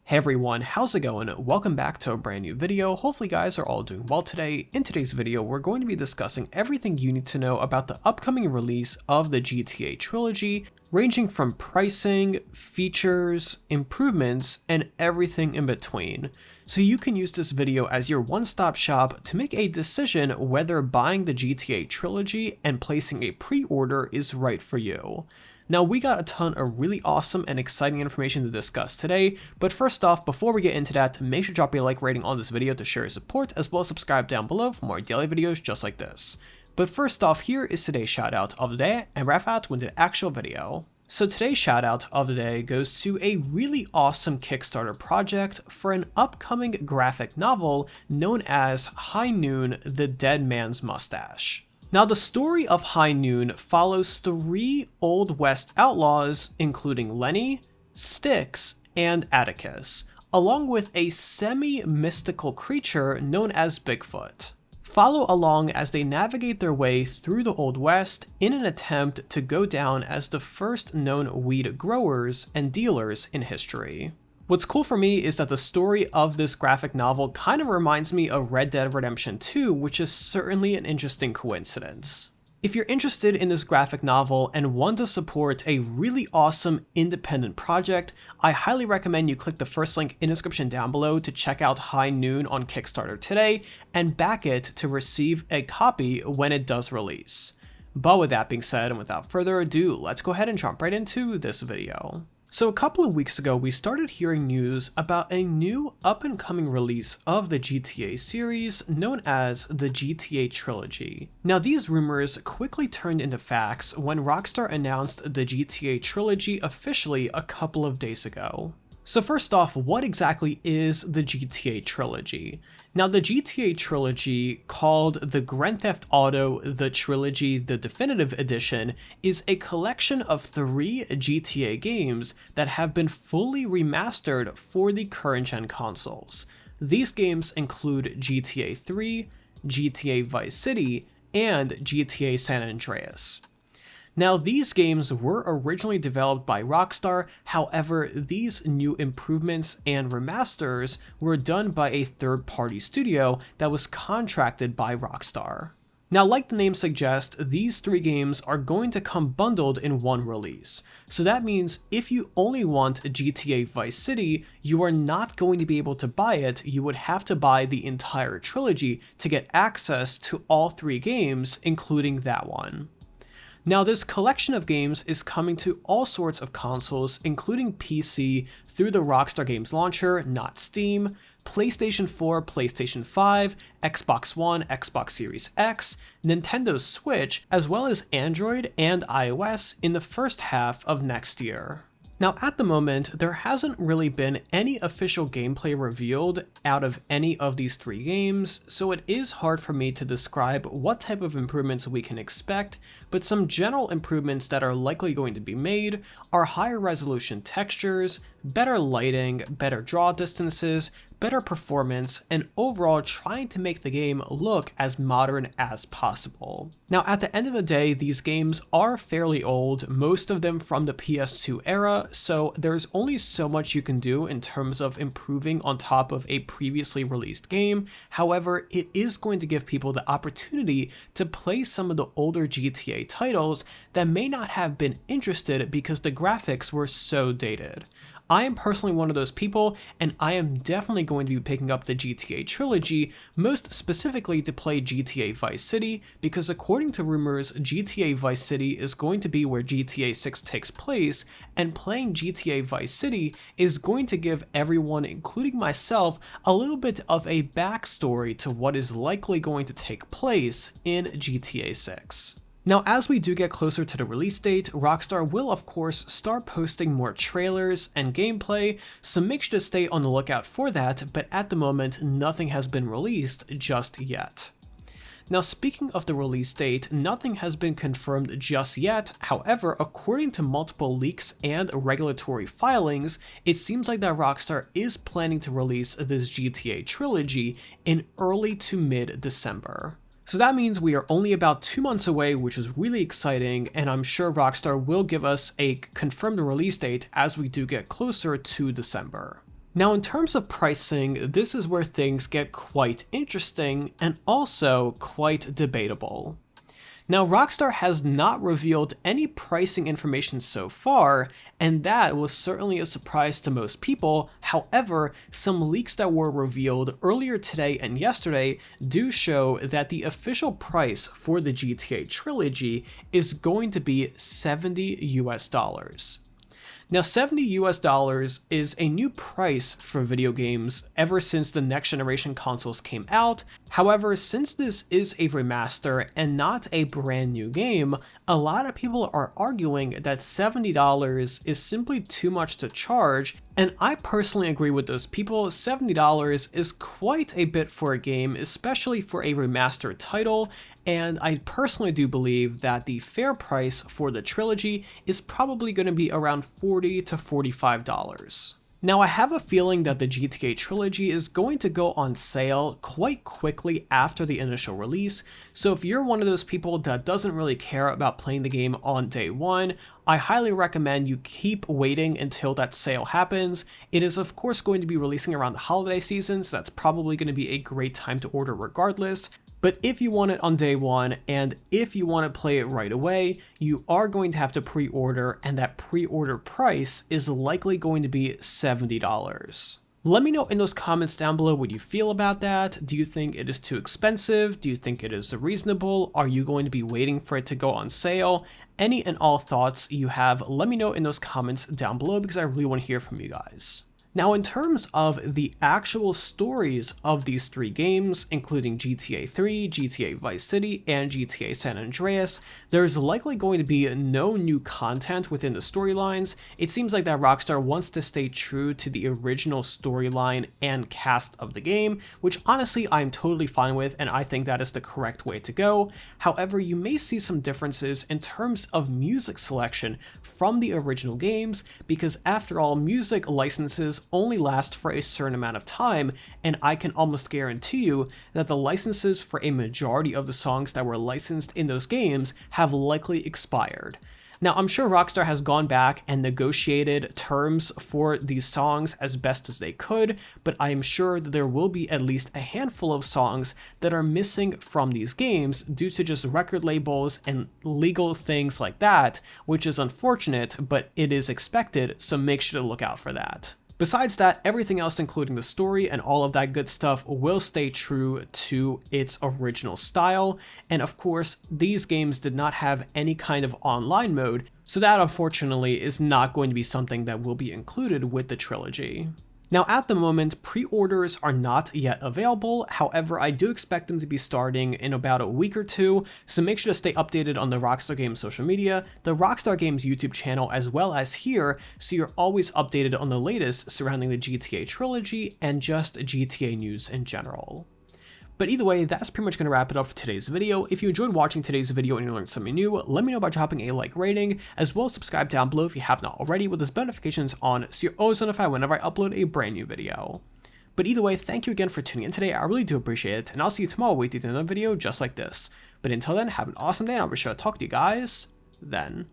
Hey everyone, how's it going? Welcome back to a brand new video. Hopefully you guys are all doing well today. In today's video, we're going to be discussing everything you need to know about the upcoming release of the GTA Trilogy, ranging from pricing, features, improvements, and everything in between. So you can use this video as your one-stop shop to make a decision whether buying the GTA Trilogy and placing a pre-order is right for you. Now, we got a ton of really awesome and exciting information to discuss today, but first off, before we get into that, make sure to drop a like rating on this video to show your support, as well as subscribe down below for more daily videos just like this. But first off, here is today's shoutout of the day, and wrap out with the actual video. So today's shoutout of the day goes to a really awesome Kickstarter project for an upcoming graphic novel known as High Noon: The Dead Man's Mustache. Now, the story of High Noon follows 3 Old West outlaws, including Lenny, Styx, and Atticus, along with a semi-mystical creature known as Bigfoot. Follow along as they navigate their way through the Old West in an attempt to go down as the first known weed growers and dealers in history. What's cool for me is that the story of this graphic novel kind of reminds me of Red Dead Redemption 2, which is certainly an interesting coincidence. If you're interested in this graphic novel and want to support a really awesome independent project, I highly recommend you click the first link in the description down below to check out High Noon on Kickstarter today and back it to receive a copy when it does release. But with that being said, and without further ado, let's go ahead and jump right into this video. So a couple of weeks ago, we started hearing news about a new up-and-coming release of the GTA series known as the GTA Trilogy. Now, these rumors quickly turned into facts when Rockstar announced the GTA Trilogy officially a couple of days ago. So first off, what exactly is the GTA Trilogy? Now, the GTA Trilogy, called the Grand Theft Auto The Trilogy The Definitive Edition, is a collection of 3 GTA games that have been fully remastered for the current-gen consoles. These games include GTA 3, GTA Vice City, and GTA San Andreas. Now, these games were originally developed by Rockstar, however, these new improvements and remasters were done by a third-party studio that was contracted by Rockstar. Now, like the name suggests, these 3 games are going to come bundled in one release. So that means if you only want GTA Vice City, you are not going to be able to buy it. You would have to buy the entire trilogy to get access to all 3 games, including that one. Now, this collection of games is coming to all sorts of consoles, including PC through the Rockstar Games launcher, not Steam, PlayStation 4, PlayStation 5, Xbox One, Xbox Series X, Nintendo Switch, as well as Android and iOS in the first half of next year. Now, at the moment, there hasn't really been any official gameplay revealed out of any of these 3 games, so it is hard for me to describe what type of improvements we can expect, but some general improvements that are likely going to be made are higher resolution textures, better lighting, better draw distances, better performance, and overall trying to make the game look as modern as possible. Now, at the end of the day, these games are fairly old, most of them from the PS2 era, so there's only so much you can do in terms of improving on top of a previously released game. However, it is going to give people the opportunity to play some of the older GTA titles that may not have been interested because the graphics were so dated. I am personally one of those people, and I am definitely going to be picking up the GTA Trilogy, most specifically to play GTA Vice City, because according to rumors, GTA Vice City is going to be where GTA 6 takes place, and playing GTA Vice City is going to give everyone, including myself, a little bit of a backstory to what is likely going to take place in GTA 6. Now, as we do get closer to the release date, Rockstar will of course start posting more trailers and gameplay, so make sure to stay on the lookout for that, but at the moment, nothing has been released just yet. Now, speaking of the release date, nothing has been confirmed just yet. However, according to multiple leaks and regulatory filings, it seems like that Rockstar is planning to release this GTA Trilogy in early to mid-December. So that means we are only about 2 months away, which is really exciting, and I'm sure Rockstar will give us a confirmed release date as we do get closer to December. Now, in terms of pricing, this is where things get quite interesting and also quite debatable. Now, Rockstar has not revealed any pricing information so far, and that was certainly a surprise to most people. However, some leaks that were revealed earlier today and yesterday do show that the official price for the GTA Trilogy is going to be $70 US. Now, $70 US is a new price for video games ever since the next generation consoles came out. However, since this is a remaster and not a brand new game, a lot of people are arguing that $70 is simply too much to charge, and I personally agree with those people. $70 is quite a bit for a game, especially for a remastered title, and I personally do believe that the fair price for the trilogy is probably going to be around $40 to $45. Now, I have a feeling that the GTA Trilogy is going to go on sale quite quickly after the initial release, so if you're one of those people that doesn't really care about playing the game on day one, I highly recommend you keep waiting until that sale happens. It is of course going to be releasing around the holiday season, so that's probably going to be a great time to order regardless. But if you want it on day one, and if you want to play it right away, you are going to have to pre-order, and that pre-order price is likely going to be $70. Let me know in those comments down below what you feel about that. Do you think it is too expensive? Do you think it is reasonable? Are you going to be waiting for it to go on sale? Any and all thoughts you have, let me know in those comments down below because I really want to hear from you guys. Now, in terms of the actual stories of these three games, including GTA 3, GTA Vice City, and GTA San Andreas, there's likely going to be no new content within the storylines. It seems like that Rockstar wants to stay true to the original storyline and cast of the game, which honestly I'm totally fine with, and I think that is the correct way to go. However, you may see some differences in terms of music selection from the original games, because after all, music licenses only last for a certain amount of time, and I can almost guarantee you that the licenses for a majority of the songs that were licensed in those games have likely expired. Now, I'm sure Rockstar has gone back and negotiated terms for these songs as best as they could, but I am sure that there will be at least a handful of songs that are missing from these games due to just record labels and legal things like that, which is unfortunate, but it is expected, so make sure to look out for that. Besides that, everything else, including the story and all of that good stuff, will stay true to its original style. And of course, these games did not have any kind of online mode, so that unfortunately is not going to be something that will be included with the trilogy. Now, at the moment, pre-orders are not yet available. However, I do expect them to be starting in about a week or two, so make sure to stay updated on the Rockstar Games social media, the Rockstar Games YouTube channel, as well as here, so you're always updated on the latest surrounding the GTA Trilogy and just GTA news in general. But either way, that's pretty much going to wrap it up for today's video. If you enjoyed watching today's video and you learned something new, let me know by dropping a like rating, as well as subscribe down below if you have not already with those notifications on so you're always notified whenever I upload a brand new video. But either way, thank you again for tuning in today, I really do appreciate it, and I'll see you tomorrow with another video just like this. But until then, have an awesome day, and I'll be sure to talk to you guys then.